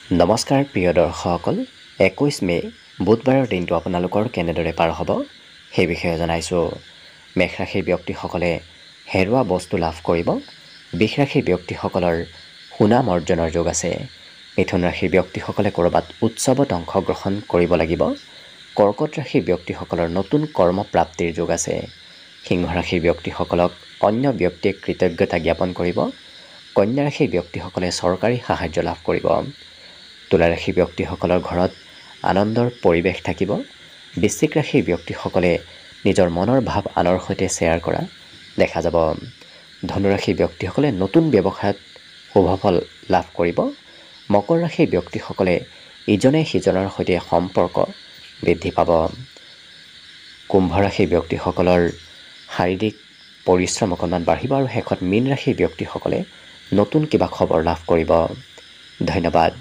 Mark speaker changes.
Speaker 1: নমস্কাৰ প্ৰিয় দৰ্শকসকল 21 মে বুধবাৰৰ দিনটো আপোনালোকৰ কেনেদৰে পাৰ হ'ব সেই বিষয়ে জনাইছোঁ। মেষ ৰাশিৰ ব্যক্তিসকলে হেৰুৱা বস্তু লাভ কৰিব। বৃষ ৰাশিৰ ব্যক্তিসকলৰ সুনাম অৰ্জনৰ যোগ আছে। মিথুন ৰাশিৰ ব্যক্তিসকলে ক'ৰবাত উৎসৱত অংশগ্ৰহণ কৰিব লাগিব। কৰ্কট ৰাশিৰ ব্যক্তিসকলৰ নতুন কৰ্মপ্ৰাপ্তিৰ যোগ আছে। সিংহ ৰাশিৰ ব্যক্তিসকলক অন্য ব্যক্তিয়ে কৃতজ্ঞতা জ্ঞাপন কৰিব। কন্যা ৰাশিৰ ব্যক্তিসকলে চৰকাৰী সাহায্য লাভ কৰিব। তুলা ৰাশিৰ ব্যক্তিসকলৰ ঘৰত আনন্দৰ পৰিৱেশ থাকিব। বৃশ্চিক ৰাশিৰ ব্যক্তিসকলে নিজৰ মনৰ ভাৱ আনৰ সৈতে শ্বেয়াৰ কৰা দেখা যাব। ধনু ৰাশিৰ ব্যক্তিসকলে নতুন ব্যৱসায়ত শুভফল লাভ কৰিব। মকৰ ৰাশিৰ ব্যক্তিসকলে ইজনে সিজনৰ সৈতে সম্পৰ্ক বৃদ্ধি পাব। কুম্ভ ৰাশিৰ ব্যক্তিসকলৰ শাৰীৰিক পৰিশ্ৰম অকণমান বাঢ়িব আৰু শেষত মীন ৰাশিৰ ব্যক্তিসকলে নতুন কিবা খবৰ লাভ কৰিব। ধন্যবাদ।